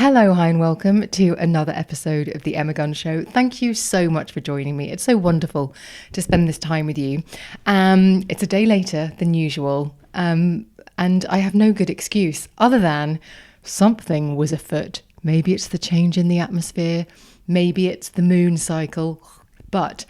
Hello, hi, and welcome to another episode of the Emma Gunn Show. Thank you so much for joining me. It's so wonderful to spend this time with you. It's a day later than usual, and I have no good excuse other than something was afoot. Maybe it's the change in the atmosphere, maybe it's the moon cycle, but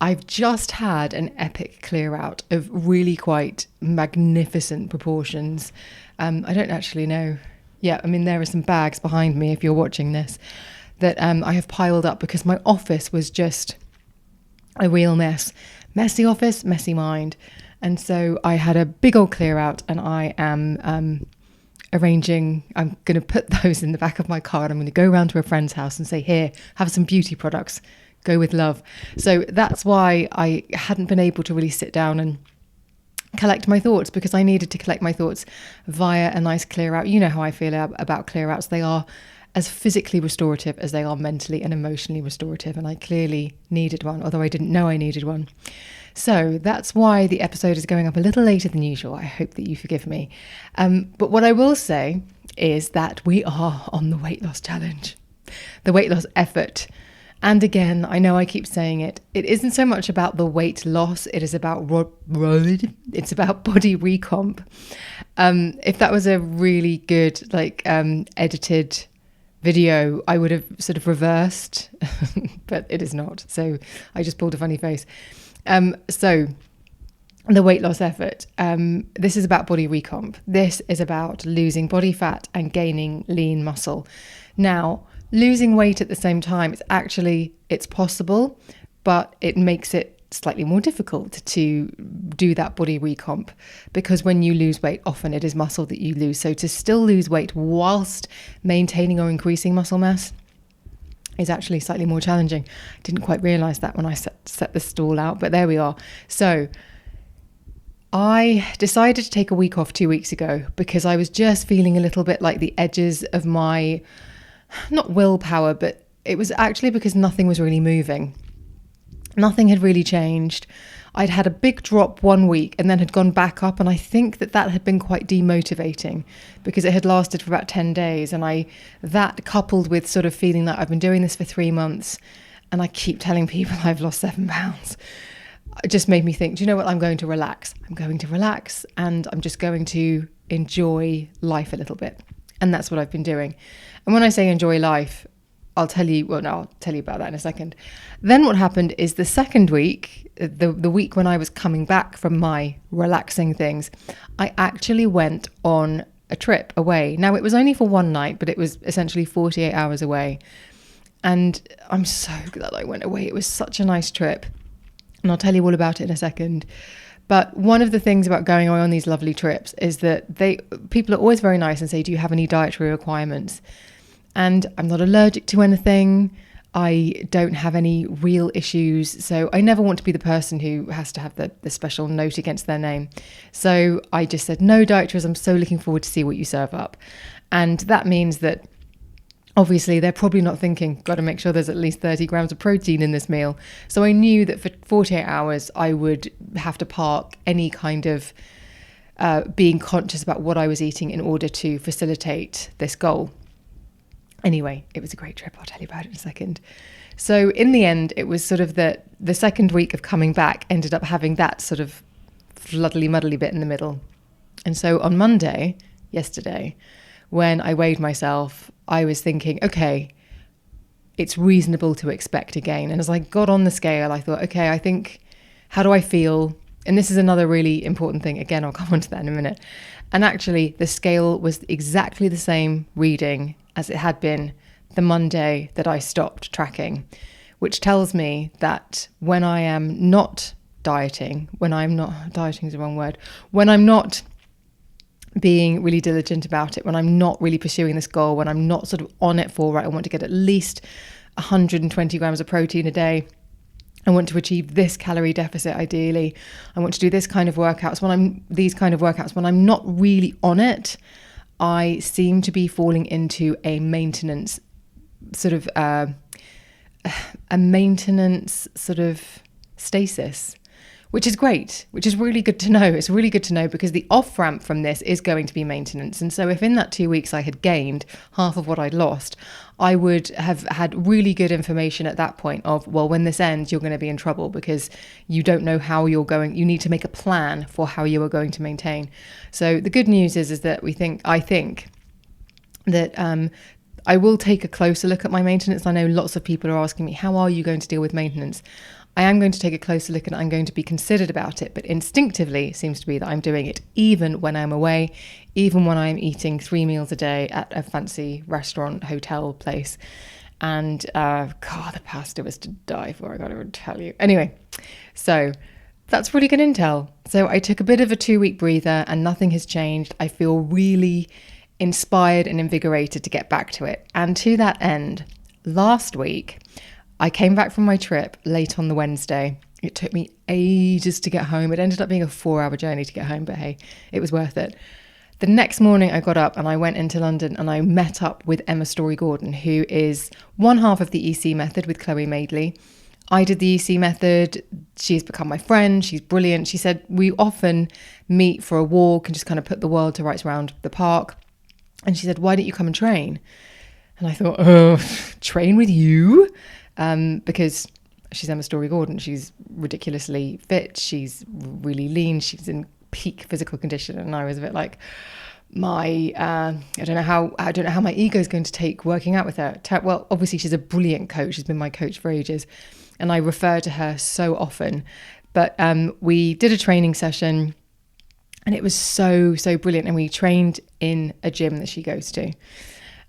I've just had an epic clear out of really quite magnificent proportions. I don't actually know. Yeah, I mean, there are some bags behind me, if you're watching this, that I have piled up because my office was just a real mess. Messy office, messy mind. And so I had a big old clear out, and I am arranging, I'm going to put those in the back of my car, and I'm going to go around to a friend's house and say, here, have some beauty products, go with love. So that's why I hadn't been able to really sit down and collect my thoughts, because I needed to collect my thoughts via a nice clear out. You know how I feel about clear outs. They are as physically restorative as they are mentally and emotionally restorative, and I clearly needed one, although I didn't know I needed one. So that's why the episode is going up a little later than usual. I hope that you forgive me. But what I will say is that we are on the weight loss challenge, the weight loss effort. And again, I know I keep saying it, it isn't so much about the weight loss, it is about it's about body recomp. If that was a really good edited video, I would have sort of reversed, but it is not. So I just pulled a funny face. So the weight loss effort, this is about body recomp. This is about losing body fat and gaining lean muscle. Now, losing weight at the same time, it's possible, but it makes it slightly more difficult to do that body recomp, because when you lose weight, often it is muscle that you lose. So to still lose weight whilst maintaining or increasing muscle mass is actually slightly more challenging. I didn't quite realise that when I set the stall out, but there we are. So I decided to take a week off 2 weeks ago because I was just feeling a little bit like the edges of my, not willpower, but it was actually because nothing was really moving. Nothing had really changed. I'd had a big drop 1 week and then had gone back up, and I think that had been quite demotivating because it had lasted for about 10 days, and that coupled with sort of feeling that I've been doing this for 3 months and I keep telling people I've lost 7 pounds. It just made me think, do you know what? I'm going to relax. I'm going to relax, and I'm just going to enjoy life a little bit. And that's what I've been doing. And when I say enjoy life, I'll tell you about that in a second. Then what happened is the second week, the week when I was coming back from my relaxing things, I actually went on a trip away. Now, it was only for one night, but it was essentially 48 hours away. And I'm so glad I went away. It was such a nice trip. And I'll tell you all about it in a second. But one of the things about going away on these lovely trips is that people are always very nice and say, do you have any dietary requirements? And I'm not allergic to anything. I don't have any real issues. So I never want to be the person who has to have the special note against their name. So I just said, no dietaries, I'm so looking forward to see what you serve up. And that means that obviously, they're probably not thinking, got to make sure there's at least 30 grams of protein in this meal. So I knew that for 48 hours, I would have to park any kind of being conscious about what I was eating in order to facilitate this goal. Anyway, it was a great trip. I'll tell you about it in a second. So in the end, it was sort of the second week of coming back ended up having that sort of fluddly-muddly bit in the middle. And so on Monday, yesterday, when I weighed myself, I was thinking, okay, it's reasonable to expect a gain. And as I got on the scale, I thought, okay, I think, how do I feel? And this is another really important thing. Again, I'll come on to that in a minute. And actually, the scale was exactly the same reading as it had been the Monday that I stopped tracking, which tells me that when I am not dieting is the wrong word, when I'm not being really diligent about it, when I'm not really pursuing this goal, when I'm not sort of on it for, right, I want to get at least 120 grams of protein a day. I want to achieve this calorie deficit ideally. I want to do this kind of workouts. When I'm not really on it, I seem to be falling into a maintenance sort of stasis, which is great, which is really good to know. It's really good to know because the off-ramp from this is going to be maintenance. And so if in that 2 weeks I had gained half of what I'd lost, I would have had really good information at that point of, well, when this ends, you're going to be in trouble because you don't know how you need to make a plan for how you are going to maintain. So the good news is that I think that I will take a closer look at my maintenance. I know lots of people are asking me, how are you going to deal with maintenance? I am going to take a closer look and I'm going to be considered about it. But instinctively, it seems to be that I'm doing it even when I'm away, even when I'm eating 3 meals a day at a fancy restaurant, hotel place. And God, the pasta was to die for, I got to tell you. Anyway, so that's really good intel. So I took a bit of a 2-week breather and nothing has changed. I feel really inspired and invigorated to get back to it. And to that end, last week, I came back from my trip late on the Wednesday. It took me ages to get home. It ended up being a 4-hour journey to get home, but hey, it was worth it. The next morning I got up and I went into London and I met up with Emma Story-Gordon, who is one half of the EC method with Chloe Madeley. I did the EC method. She's become my friend. She's brilliant. She said we often meet for a walk and just kind of put the world to rights around the park. And she said, why don't you come and train? And I thought, oh, train with you? Because she's Emma Story-Gordon. She's ridiculously fit. She's really lean. She's in peak physical condition. And I was a bit like, I don't know how my ego is going to take working out with her. Well, obviously she's a brilliant coach. She's been my coach for ages. And I refer to her so often. But we did a training session and it was so, so brilliant. And we trained in a gym that she goes to.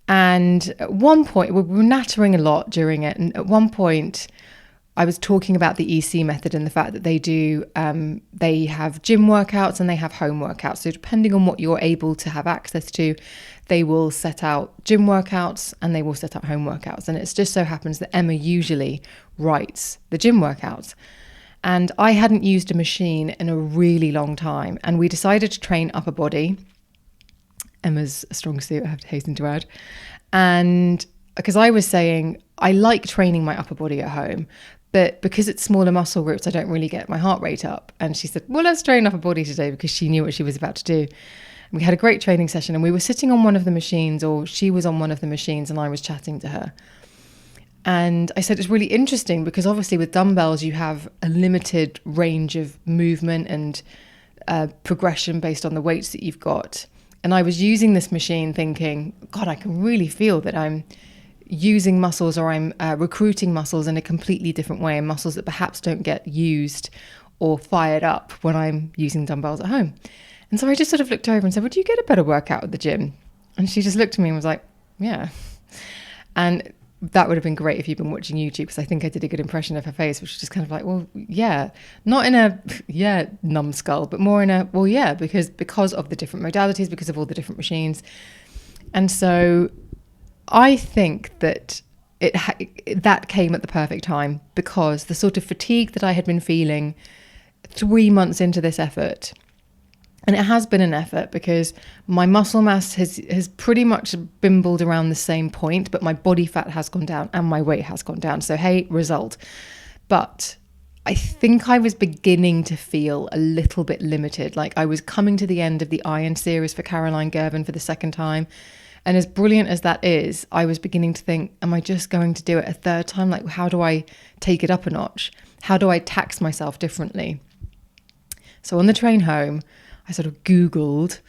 And at one point, we were nattering a lot during it. And at one point, I was talking about the EC method and the fact that they have gym workouts and they have home workouts. So depending on what you're able to have access to, they will set out gym workouts and they will set out home workouts. And it just so happens that Emma usually writes the gym workouts. And I hadn't used a machine in a really long time. And we decided to train upper body. Emma's a strong suit, I have to hasten to add. And because I was saying, I like training my upper body at home, but because it's smaller muscle groups, I don't really get my heart rate up. And she said, well, let's train upper body today because she knew what she was about to do. And we had a great training session and we were sitting on one of the machines, or she was on one of the machines and I was chatting to her. And I said, it's really interesting because obviously with dumbbells, you have a limited range of movement and progression based on the weights that you've got. And I was using this machine thinking, God, I can really feel that I'm using muscles or I'm recruiting muscles in a completely different way, and muscles that perhaps don't get used or fired up when I'm using dumbbells at home. And so I just sort of looked over and said, well, do you get a better workout at the gym? And she just looked at me and was like, yeah. And that would have been great if you've been watching YouTube, because I think I did a good impression of her face, which is just kind of like, well, yeah, not in a, yeah, numbskull, but more in a, well, yeah, because of the different modalities, because of all the different machines. And so I think that that came at the perfect time, because the sort of fatigue that I had been feeling 3 months into this effort, and it has been an effort because my muscle mass has pretty much bimbled around the same point, but my body fat has gone down and my weight has gone down. So, hey, result. But I think I was beginning to feel a little bit limited. Like I was coming to the end of the Iron series for Caroline Gervin for the second time. And as brilliant as that is, I was beginning to think, am I just going to do it a third time? Like, how do I take it up a notch? How do I tax myself differently? So on the train home, I sort of Googled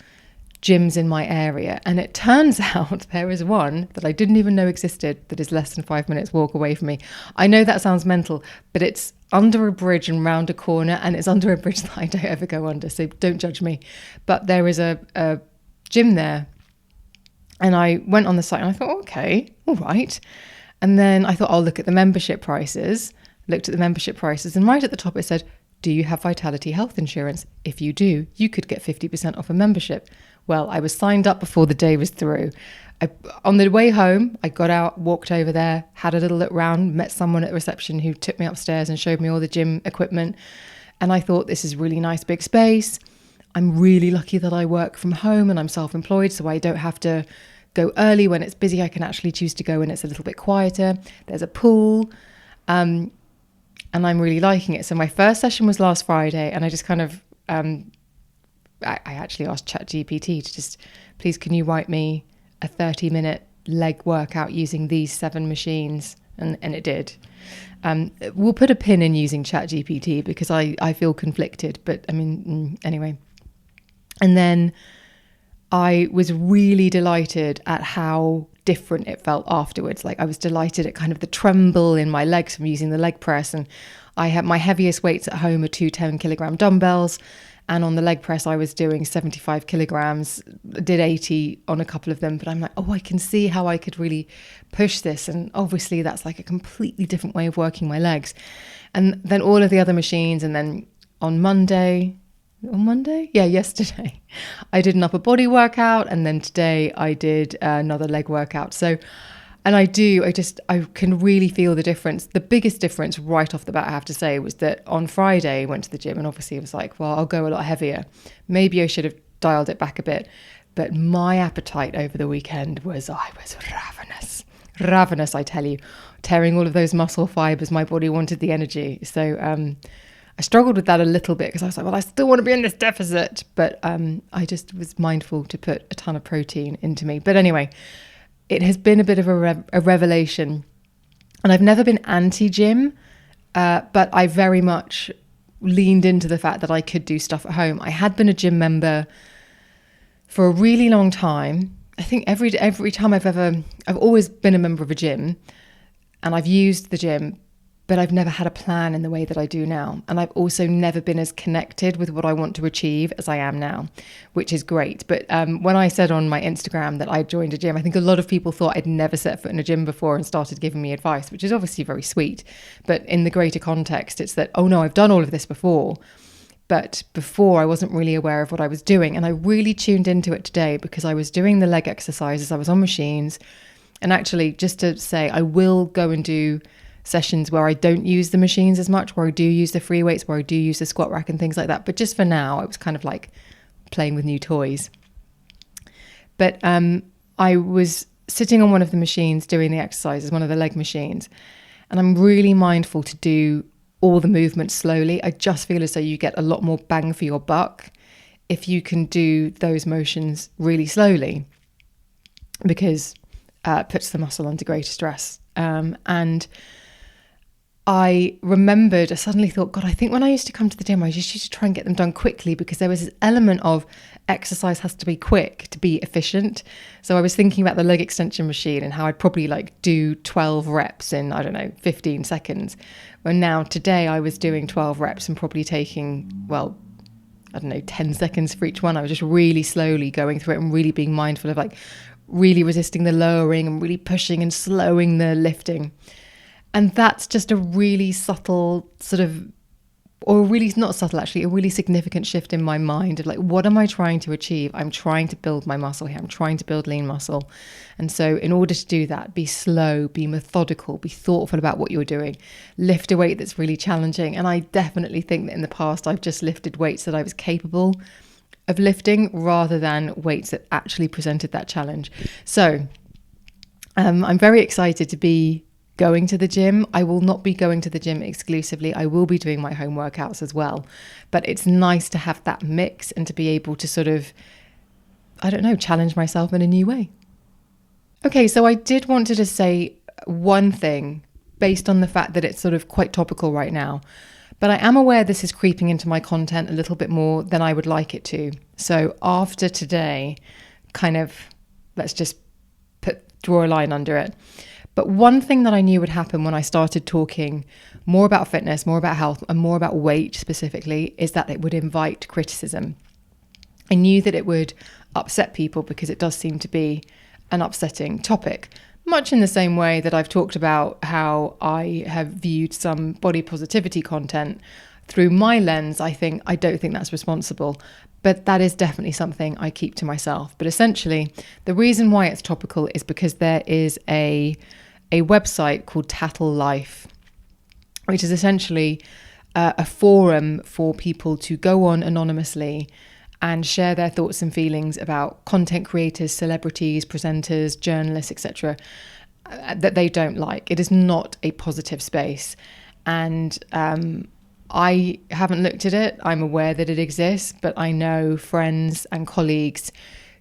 gyms in my area, and it turns out there is one that I didn't even know existed that is less than 5 minutes walk away from me. I know that sounds mental, but it's under a bridge and round a corner, and it's under a bridge that I don't ever go under, so don't judge me. But there is a gym there, and I went on the site and I thought, okay, all right. And then I thought, I'll look at the membership prices, looked at the membership prices, and right at the top it said, do you have Vitality Health Insurance? If you do, you could get 50% off a membership. Well, I was signed up before the day was through. On the way home, I got out, walked over there, had a little look round, met someone at reception who took me upstairs and showed me all the gym equipment. And I thought, this is really nice big space. I'm really lucky that I work from home and I'm self-employed, so I don't have to go early when it's busy. I can actually choose to go when it's a little bit quieter. There's a pool. and I'm really liking it. So my first session was last Friday, and I just kind of, I actually asked ChatGPT to just, please, can you write me a 30-minute leg workout using these 7 machines? And it did. We'll put a pin in using ChatGPT because I feel conflicted, but I mean, anyway. And then I was really delighted at how different it felt afterwards. Like, I was delighted at kind of the tremble in my legs from using the leg press. And I had my heaviest weights at home are 2 10-kilogram dumbbells. And on the leg press, I was doing 75 kilograms, did 80 on a couple of them. But I'm like, oh, I can see how I could really push this. And obviously that's like a completely different way of working my legs. And then all of the other machines. And then yesterday, I did an upper body workout. And then today I did another leg workout. So, and I can really feel the difference. The biggest difference right off the bat, I have to say, was that on Friday I went to the gym and obviously it was like, well, I'll go a lot heavier. Maybe I should have dialed it back a bit. But my appetite over the weekend I was ravenous, I tell you, tearing all of those muscle fibers. My body wanted the energy. So I struggled with that a little bit because I was like, well, I still want to be in this deficit. But I just was mindful to put a ton of protein into me. But anyway, it has been a bit of a revelation. And I've never been anti-gym, but I very much leaned into the fact that I could do stuff at home. I had been a gym member for a really long time. I think every time I've always been a member of a gym, and I've used the gym, but I've never had a plan in the way that I do now. And I've also never been as connected with what I want to achieve as I am now, which is great. But when I said on my Instagram that I joined a gym, I think a lot of people thought I'd never set foot in a gym before and started giving me advice, which is obviously very sweet. But in the greater context, it's that, oh no, I've done all of this before. But before, I wasn't really aware of what I was doing. And I really tuned into it today because I was doing the leg exercises. I was on machines. And actually, just to say, I will go and do sessions where I don't use the machines as much, where I do use the free weights, where I do use the squat rack and things like that. But just for now, it was kind of like playing with new toys. But I was sitting on one of the machines doing the exercises, one of the leg machines, and I'm really mindful to do all the movements slowly. I just feel as though you get a lot more bang for your buck if you can do those motions really slowly, because it puts the muscle under greater stress. And I remembered, I suddenly thought, God, I think when I used to come to the gym, I just used to try and get them done quickly because there was this element of exercise has to be quick to be efficient. So I was thinking about the leg extension machine and how I'd probably like do 12 reps in, 15 seconds. Well, now today I was doing 12 reps and probably taking, 10 seconds for each one. I was just really slowly going through it and really being mindful of like really resisting the lowering and really pushing and slowing the lifting. And that's just a really subtle a really significant shift in my mind of like, what am I trying to achieve? I'm trying to build my muscle here. I'm trying to build lean muscle. And so in order to do that, be slow, be methodical, be thoughtful about what you're doing, lift a weight that's really challenging. And I definitely think that in the past, I've just lifted weights that I was capable of lifting rather than weights that actually presented that challenge. So I'm very excited to be going to the gym. I will not be going to the gym exclusively. I will be doing my home workouts as well. But it's nice to have that mix and to be able to sort of, challenge myself in a new way. Okay, so I did want to just say one thing based on the fact that it's sort of quite topical right now. But I am aware this is creeping into my content a little bit more than I would like it to. So after today, let's just draw a line under it. But one thing that I knew would happen when I started talking more about fitness, more about health, and more about weight specifically, is that it would invite criticism. I knew that it would upset people because it does seem to be an upsetting topic, much in the same way that I've talked about how I have viewed some body positivity content through my lens. I don't think that's responsible, but that is definitely something I keep to myself. But essentially, the reason why it's topical is because there is a website called Tittle-Life, which is essentially a forum for people to go on anonymously and share their thoughts and feelings about content creators, celebrities, presenters, journalists, etc., that they don't like. It is not a positive space. And I haven't looked at it. I'm aware that it exists, but I know friends and colleagues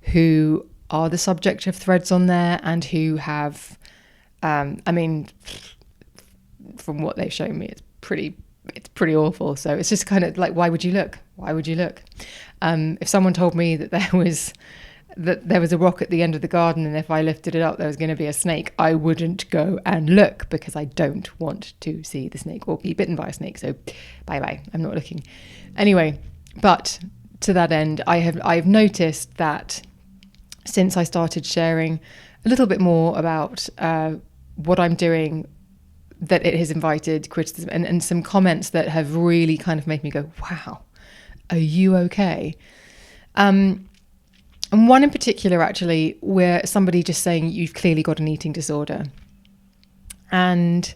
who are the subject of threads on there and who have, I mean, from what they've shown me, it's pretty awful. So it's just kind of like, why would you look? Why would you look? If someone told me that there was a rock at the end of the garden, and if I lifted it up there was going to be a snake, I wouldn't go and look, because I don't want to see the snake or be bitten by a snake. So bye, I'm not looking. Anyway, but to that end, I've noticed that since I started sharing a little bit more about what I'm doing, that it has invited criticism and some comments that have really kind of made me go, wow, are you okay? And one in particular, actually, where somebody just saying, you've clearly got an eating disorder. And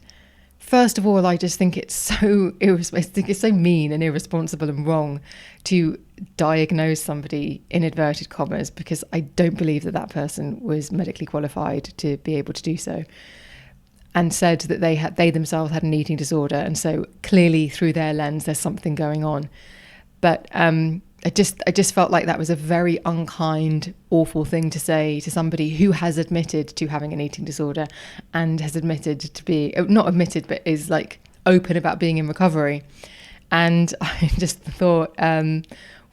first of all, I just think it's so mean and irresponsible and wrong to diagnose somebody in inverted commas, because I don't believe that person was medically qualified to be able to do so, and said that they themselves had an eating disorder, and so clearly through their lens there's something going on. But I just felt like that was a very unkind, awful thing to say to somebody who has admitted to having an eating disorder and has admitted to be, not admitted, but is like open about being in recovery. And I just thought,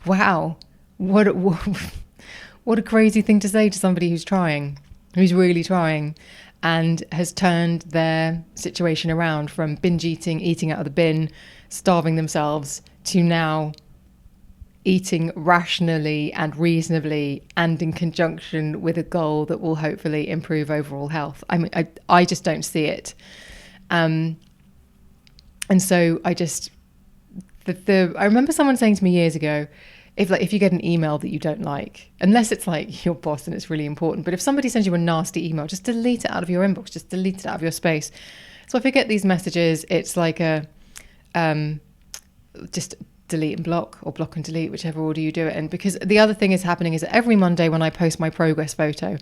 wow, what a crazy thing to say to somebody who's really trying, and has turned their situation around from binge eating out of the bin, starving themselves, to now eating rationally and reasonably and in conjunction with a goal that will hopefully improve overall health. I mean, I just don't see it. And so I remember someone saying to me years ago, if you get an email that you don't like, unless it's like your boss and it's really important, but if somebody sends you a nasty email, just delete it out of your inbox, just delete it out of your space. So if I get these messages, it's like just delete and block, or block and delete, whichever order you do it in. Because the other thing is happening is that every Monday when I post my progress photo,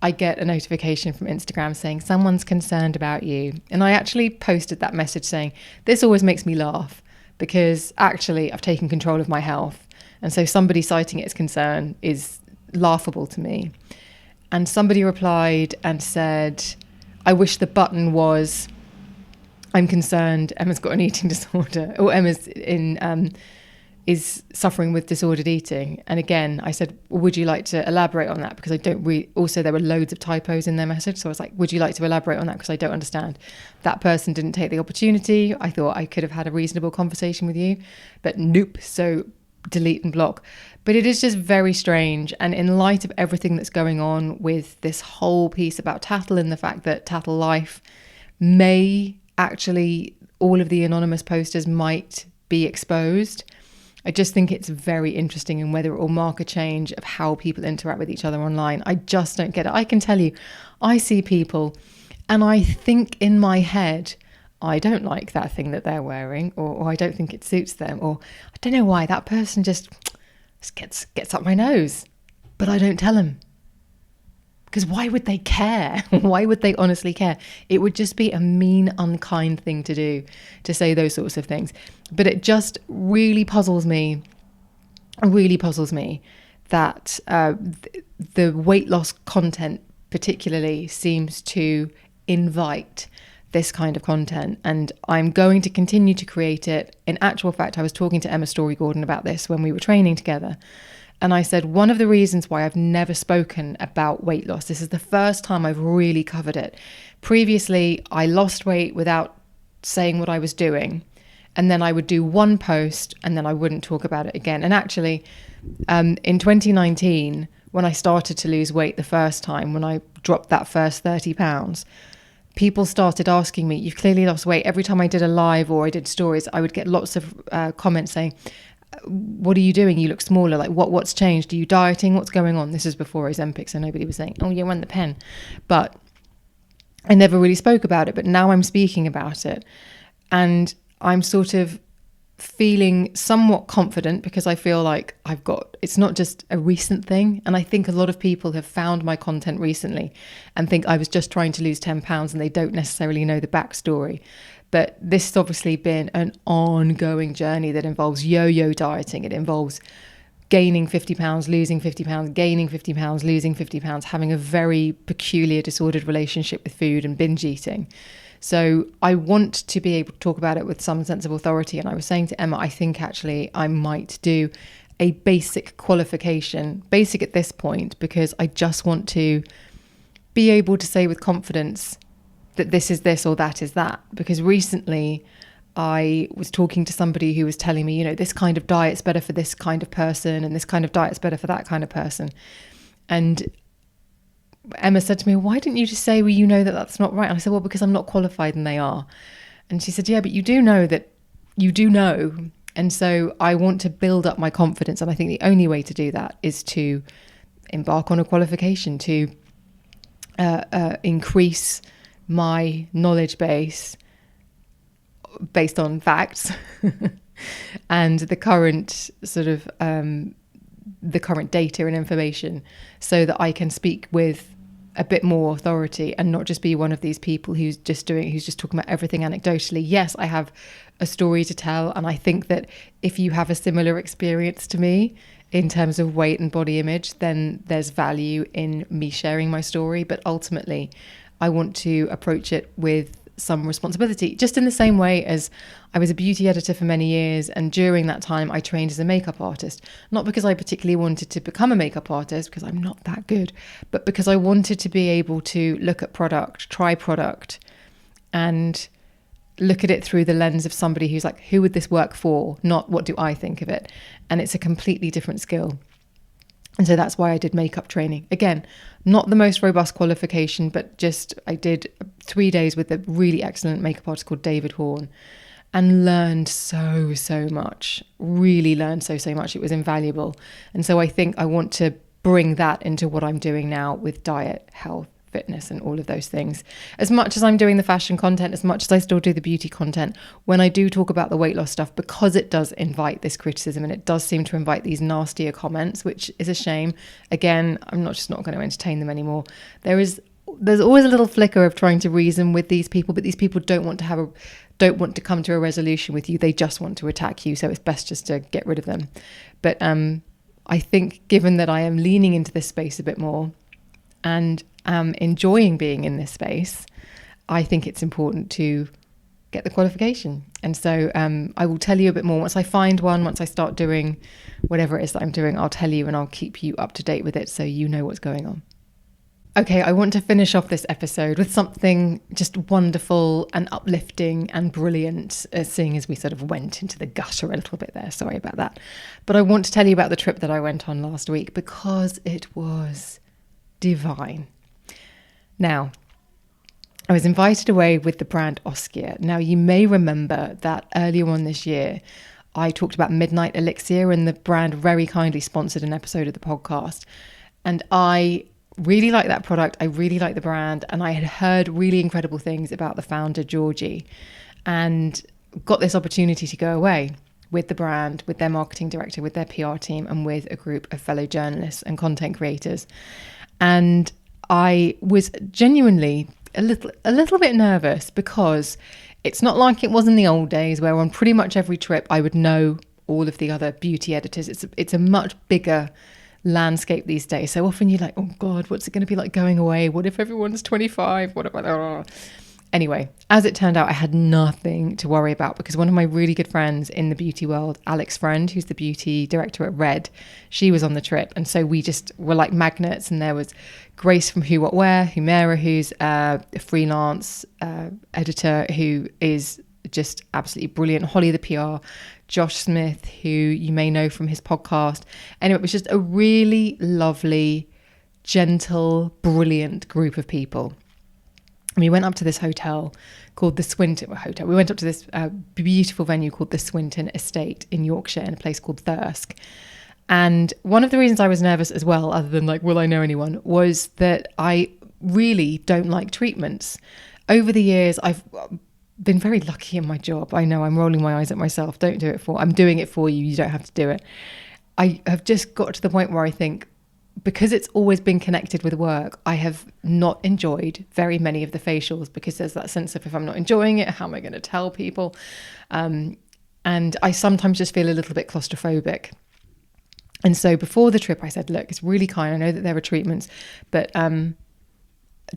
I get a notification from Instagram saying someone's concerned about you. And I actually posted that message saying, this always makes me laugh, because actually I've taken control of my health. And so somebody citing it as concern is laughable to me. And somebody replied and said, I wish the button was, I'm concerned Emma's got an eating disorder, or Emma's is suffering with disordered eating. And again, I said, well, would you like to elaborate on that? Because I don't also there were loads of typos in their message. So I was like, would you like to elaborate on that? Because I don't understand. That person didn't take the opportunity. I thought I could have had a reasonable conversation with you, but nope. So delete and block. But it is just very strange. And in light of everything that's going on with this whole piece about Tattle, and the fact that Tattle Life may actually, all of the anonymous posters might be exposed, I just think it's very interesting, in whether it will mark a change of how people interact with each other online. I just don't get it. I can tell you, I see people and I think in my head, I don't like that thing that they're wearing, or I don't think it suits them, or I don't know why that person just gets up my nose, but I don't tell them. Because why would they care? Why would they honestly care? It would just be a mean, unkind thing to do, to say those sorts of things. But it just really puzzles me that the weight loss content particularly seems to invite this kind of content. And I'm going to continue to create it. In actual fact, I was talking to Emma Story-Gordon about this when we were training together. And I said, one of the reasons why I've never spoken about weight loss, this is the first time I've really covered it. Previously, I lost weight without saying what I was doing. And then I would do one post and then I wouldn't talk about it again. And actually, in 2019, when I started to lose weight the first time, when I dropped that first 30 pounds, people started asking me, you've clearly lost weight. Every time I did a live or I did stories, I would get lots of comments saying, what are you doing? You look smaller. Like what's changed? Are you dieting? What's going on? This is before Ozempic, so nobody was saying, oh, you won the pen. But I never really spoke about it. But now I'm speaking about it. And I'm sort of feeling somewhat confident because I feel like it's not just a recent thing. And I think a lot of people have found my content recently and think I was just trying to lose 10 pounds and they don't necessarily know the backstory. But this has obviously been an ongoing journey that involves yo-yo dieting. It involves gaining 50 pounds, losing 50 pounds, gaining 50 pounds, losing 50 pounds, having a very peculiar disordered relationship with food and binge eating. So I want to be able to talk about it with some sense of authority. And I was saying to Emma, I think actually I might do a basic qualification, basic at this point, because I just want to be able to say with confidence that this is this or that is that. Because recently I was talking to somebody who was telling me, this kind of diet's better for this kind of person and this kind of diet's better for that kind of person. And Emma said to me, why didn't you just say, well, that that's not right? And I said, well, because I'm not qualified and they are. And she said, yeah, but you do know that you do know. And so I want to build up my confidence. And I think the only way to do that is to embark on a qualification, to increase my knowledge base based on facts and the current sort of the current data and information, so that I can speak with a bit more authority and not just be one of these people who's just talking about everything anecdotally. Yes, I have a story to tell, and I think that if you have a similar experience to me in terms of weight and body image, then there's value in me sharing my story. But ultimately, I want to approach it with some responsibility, just in the same way as I was a beauty editor for many years, and during that time I trained as a makeup artist, not because I particularly wanted to become a makeup artist, because I'm not that good, but because I wanted to be able to look at product, try product, and look at it through the lens of somebody who's like, who would this work for, not what do I think of it. And it's a completely different skill. And so that's why I did makeup training. Again, not the most robust qualification, but just I did 3 days with a really excellent makeup artist called David Horn, and learned so much, really learned so much. It was invaluable. And so I think I want to bring that into what I'm doing now with diet, health, fitness, and all of those things. As much as I'm doing the fashion content, as much as I still do the beauty content, when I do talk about the weight loss stuff, because it does invite this criticism and it does seem to invite these nastier comments, which is a shame. Again, I'm not going to entertain them anymore. There's always a little flicker of trying to reason with these people, but these people don't want to come to a resolution with you. They just want to attack you. So it's best just to get rid of them. But I think given that I am leaning into this space a bit more and enjoying being in this space, I think it's important to get the qualification. And so I will tell you a bit more once I find one, once I start doing whatever it is that I'm doing. I'll tell you and I'll keep you up to date with it so you know what's going on. Okay, I want to finish off this episode with something just wonderful and uplifting and brilliant, seeing as we sort of went into the gutter a little bit there. Sorry about that. But I want to tell you about the trip that I went on last week because it was divine. Now, I was invited away with the brand Oskia. Now, you may remember that earlier on this year, I talked about Midnight Elixir, and the brand very kindly sponsored an episode of the podcast. And I really like that product. I really like the brand. And I had heard really incredible things about the founder, Georgie, and got this opportunity to go away with the brand, with their marketing director, with their PR team, and with a group of fellow journalists and content creators. And I was genuinely a little bit nervous, because it's not like it was in the old days where on pretty much every trip I would know all of the other beauty editors. It's a much bigger landscape these days. So often you're like, oh God, what's it going to be like going away? What if everyone's 25? What about... Anyway, as it turned out, I had nothing to worry about, because one of my really good friends in the beauty world, Alex Friend, who's the beauty director at Red, she was on the trip. And so we just were like magnets. And there was Grace from Who What Wear, Humera, who's a freelance editor who is just absolutely brilliant, Holly the PR, Josh Smith, who you may know from his podcast. Anyway, it was just a really lovely, gentle, brilliant group of people. We went up to this hotel called the Swinton Hotel. We went up to this beautiful venue called the Swinton Estate in Yorkshire, in a place called Thirsk. And one of the reasons I was nervous as well, other than like, will I know anyone, was that I really don't like treatments. Over the years, I've been very lucky in my job. I know I'm rolling my eyes at myself. Don't do it I'm doing it for you. You don't have to do it. I have just got to the point where I think, because it's always been connected with work, I have not enjoyed very many of the facials, because there's that sense of, if I'm not enjoying it, how am I going to tell people? And I sometimes just feel a little bit claustrophobic. And so before the trip, I said, look, it's really kind. I know that there are treatments, but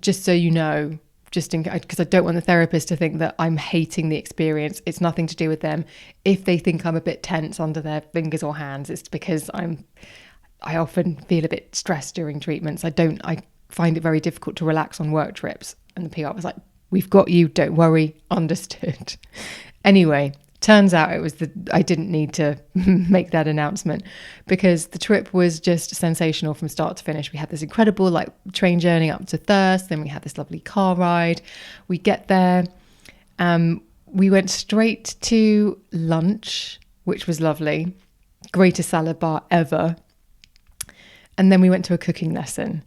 just so you know, because I don't want the therapist to think that I'm hating the experience. It's nothing to do with them. If they think I'm a bit tense under their fingers or hands, it's because I often feel a bit stressed during treatments. I find it very difficult to relax on work trips. And the PR was like, we've got you, don't worry, understood. Anyway, turns out I didn't need to make that announcement, because the trip was just sensational from start to finish. We had this incredible train journey up to Thirst, then we had this lovely car ride. We get there, we went straight to lunch, which was lovely. Greatest salad bar ever. And then we went to a cooking lesson.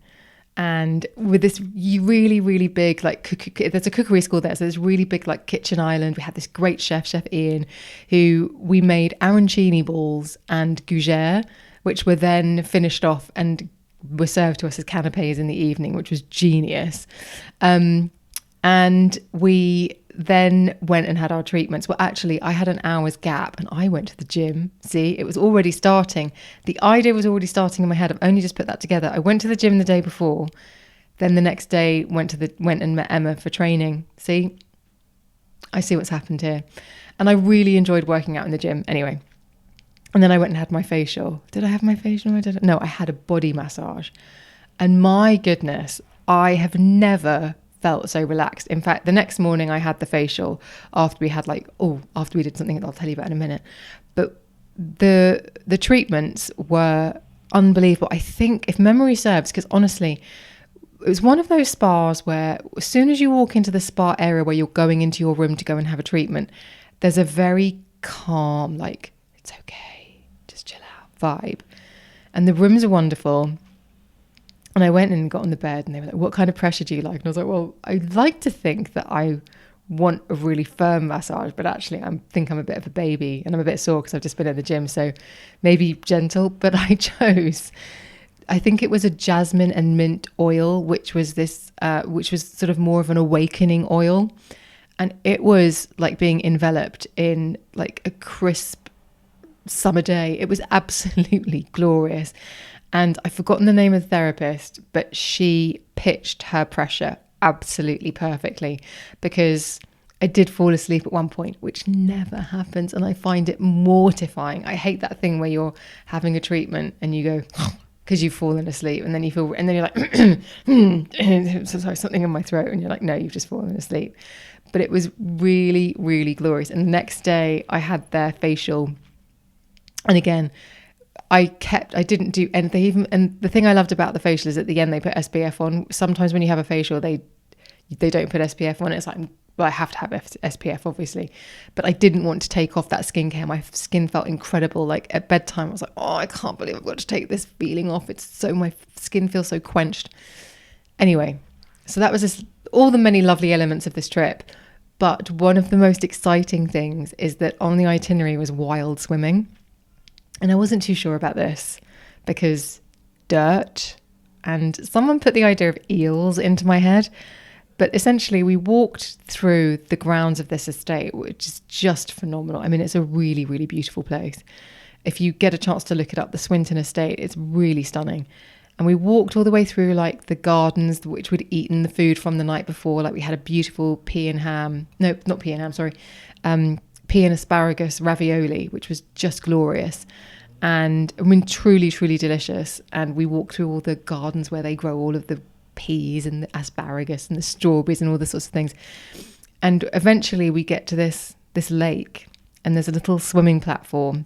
And with this really, really big, there's a cookery school there. So there's really big, kitchen island. We had this great Chef Ian, who we made arancini balls and gougere, which were then finished off and were served to us as canapes in the evening, which was genius. And we then went and had our treatments. Well, actually, I had an hour's gap and I went to the gym. See, it was already starting. The idea was already starting in my head. I've only just put that together. I went to the gym the day before. Then the next day went and met Emma for training. See, I see what's happened here. And I really enjoyed working out in the gym anyway. And then I went and had my facial. Did I have my facial? No, I had a body massage. And my goodness, I have never felt so relaxed. In fact, the next morning I had the facial after we had after we did something that I'll tell you about in a minute. But the treatments were unbelievable. I think, if memory serves, because honestly, it was one of those spas where as soon as you walk into the spa area where you're going into your room to go and have a treatment, there's a very calm, it's okay, just chill out vibe. And the rooms are wonderful. And I went and got on the bed and they were like, what kind of pressure do you like? And I was like, well, I'd like to think that I want a really firm massage, but actually I think I'm a bit of a baby and I'm a bit sore because I've just been at the gym. So maybe gentle, but I chose, I think it was a jasmine and mint oil, which was sort of more of an awakening oil. And it was like being enveloped in a crisp summer day. It was absolutely glorious. And I've forgotten the name of the therapist, but she pitched her pressure absolutely perfectly, because I did fall asleep at one point, which never happens. And I find it mortifying. I hate that thing where you're having a treatment and you go, because you've fallen asleep, and then you're like, sorry, something in my throat. And you're like, no, you've just fallen asleep. But it was really, really glorious. And the next day I had their facial. And again, I didn't do anything even, and the thing I loved about the facial is at the end they put SPF on. Sometimes when you have a facial, they don't put SPF on. It's like, well, I have to have SPF obviously, but I didn't want to take off that skincare. My skin felt incredible. At bedtime, I was like, oh, I can't believe I've got to take this feeling off. My skin feels so quenched. Anyway, so that was all the many lovely elements of this trip. But one of the most exciting things is that on the itinerary was wild swimming. And I wasn't too sure about this because dirt, and someone put the idea of eels into my head. But essentially we walked through the grounds of this estate, which is just phenomenal. I mean, it's a really, really beautiful place. If you get a chance to look it up, the Swinton Estate, it's really stunning. And we walked all the way through the gardens, which we'd eaten the food from the night before. We had a beautiful pea and asparagus ravioli, which was just glorious. And I mean, truly, truly delicious. And we walked through all the gardens where they grow all of the peas and the asparagus and the strawberries and all the sorts of things. And eventually we get to this lake, and there's a little swimming platform,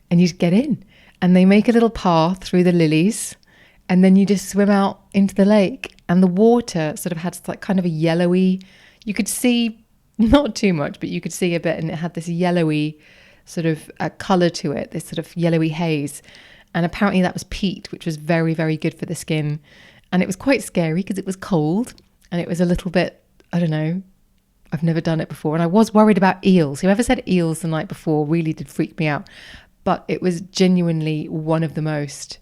and you just get in, and they make a little path through the lilies, and then you just swim out into the lake. And the water sort of had kind of a yellowy, you could see not too much, but you could see a bit, and it had this yellowy sort of colour to it, this sort of yellowy haze. And apparently that was peat, which was very, very good for the skin. And it was quite scary because it was cold, and it was a little bit, I don't know, I've never done it before. And I was worried about eels. Whoever said eels the night before really did freak me out. But it was genuinely one of the most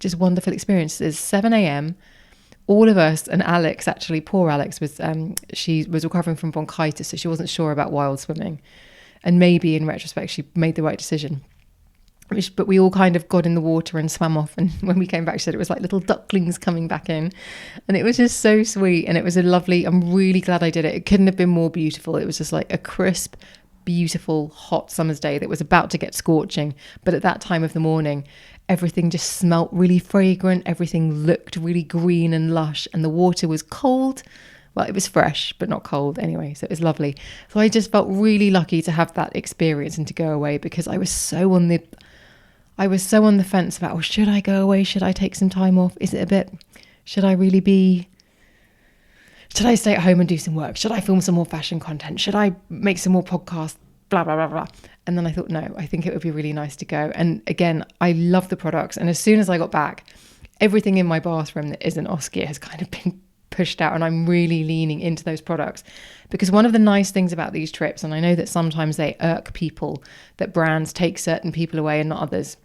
just wonderful experiences. 7 a.m. All of us, and Alex, actually, poor Alex, she was recovering from bronchitis, so she wasn't sure about wild swimming. And maybe in retrospect, she made the right decision. But we all kind of got in the water and swam off. And when we came back, she said it was like little ducklings coming back in. And it was just so sweet. And it was I'm really glad I did it. It couldn't have been more beautiful. It was just like a crisp, beautiful, hot summer's day that was about to get scorching. But at that time of the morning, everything just smelt really fragrant. Everything looked really green and lush. And the water was cold. Well, it was fresh, but not cold anyway. So it was lovely. So I just felt really lucky to have that experience and to go away, because I was so on the fence about, oh, should I go away? Should I take some time off? Should I stay at home and do some work? Should I film some more fashion content? Should I make some more podcasts? Blah, blah, blah, blah. And then I thought, no, I think it would be really nice to go. And again, I love the products. And as soon as I got back, everything in my bathroom that isn't Oskia has kind of been pushed out, and I'm really leaning into those products, because one of the nice things about these trips, and I know that sometimes they irk people that brands take certain people away and not others,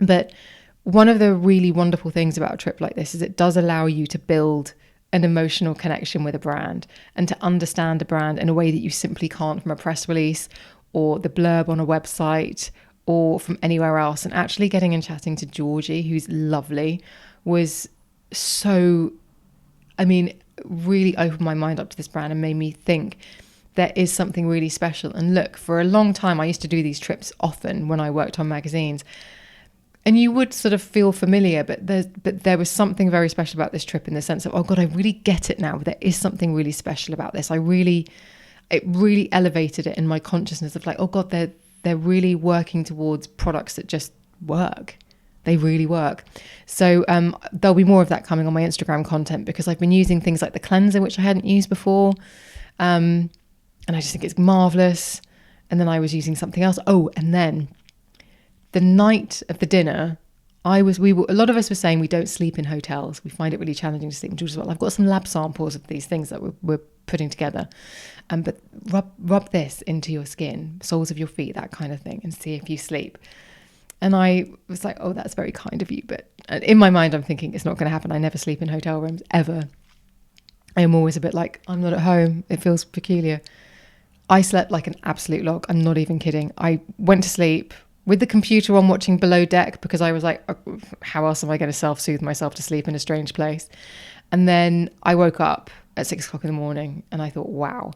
but one of the really wonderful things about a trip like this is it does allow you to build an emotional connection with a brand and to understand a brand in a way that you simply can't from a press release or the blurb on a website or from anywhere else. And actually getting and chatting to Georgie, who's lovely, was really opened my mind up to this brand and made me think there is something really special. And look, for a long time, I used to do these trips often when I worked on magazines. And you would sort of feel familiar, but there was something very special about this trip in the sense of, oh God, I really get it now. There is something really special about this. It really elevated it in my consciousness of like, oh God, they're really working towards products that just work. They really work. So there'll be more of that coming on my Instagram content, because I've been using things like the cleanser, which I hadn't used before. And I just think it's marvelous. And then I was using something else. Oh, and then the night of the dinner, a lot of us were saying we don't sleep in hotels. We find it really challenging to sleep. And George as well, I've got some lab samples of these things that we're putting together. But rub this into your skin, soles of your feet, that kind of thing, and see if you sleep. And I was like, oh, that's very kind of you. But in my mind, I'm thinking it's not going to happen. I never sleep in hotel rooms, ever. I am always a bit like, I'm not at home. It feels peculiar. I slept like an absolute log. I'm not even kidding. I went to sleep with the computer on watching Below Deck, because I was like, how else am I going to self-soothe myself to sleep in a strange place? And then I woke up at 6 o'clock in the morning and I thought, wow.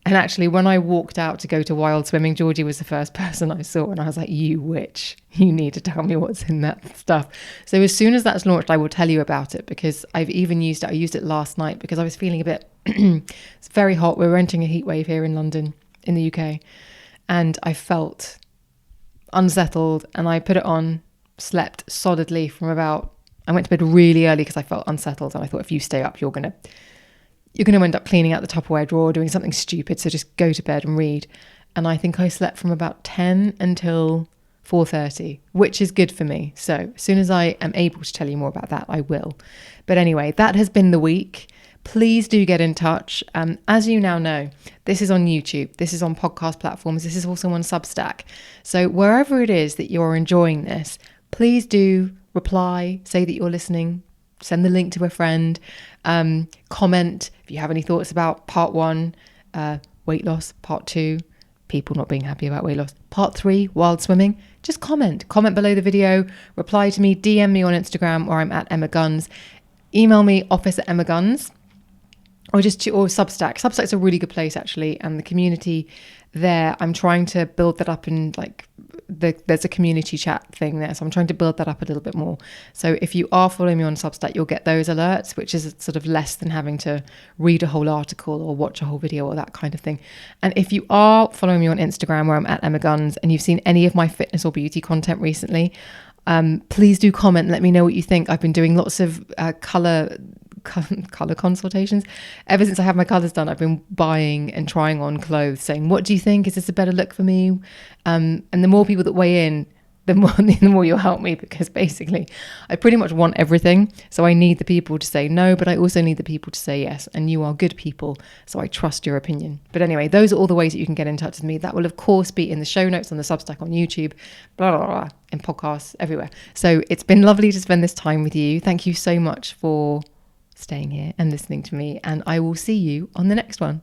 And actually, when I walked out to go to wild swimming, Georgie was the first person I saw. And I was like, you witch, you need to tell me what's in that stuff. So as soon as that's launched, I will tell you about it, because I've even used it. I used it last night because I was feeling a bit, it's very hot. We're renting a heat wave here in London, in the UK. And I felt unsettled, and I put it on, slept solidly I went to bed really early because I felt unsettled, and I thought, if you stay up, you're going to end up cleaning out the Tupperware drawer, doing something stupid, so just go to bed and read. And I think I slept from about 10 until 4:30, which is good for me. So as soon as I am able to tell you more about that, I will. But anyway, that has been the week. Please do get in touch. As you now know, this is on YouTube. This is on podcast platforms. This is also on Substack. So wherever it is that you're enjoying this, please do reply, say that you're listening, send the link to a friend, comment if you have any thoughts about part 1, weight loss, part 2, people not being happy about weight loss, part 3, wild swimming. Just comment below the video, reply to me, DM me on Instagram, or I'm at Emma Guns. Email me, office@emmaguns. Or Substack. Substack's a really good place, actually. And the community there, I'm trying to build that up, and there's a community chat thing there. So I'm trying to build that up a little bit more. So if you are following me on Substack, you'll get those alerts, which is sort of less than having to read a whole article or watch a whole video or that kind of thing. And if you are following me on Instagram, where I'm at Emma Guns, and you've seen any of my fitness or beauty content recently, please do comment and let me know what you think. I've been doing lots of colour consultations. Ever since I had my colours done, I've been buying and trying on clothes, saying, what do you think? Is this a better look for me? And the more people that weigh in, the more you'll help me, because basically I pretty much want everything. So I need the people to say no, but I also need the people to say yes. And you are good people, so I trust your opinion. But anyway, those are all the ways that you can get in touch with me. That will, of course, be in the show notes on the Substack, on YouTube, blah, blah, blah, in podcasts, everywhere. So it's been lovely to spend this time with you. Thank you so much for staying here and listening to me. And I will see you on the next one.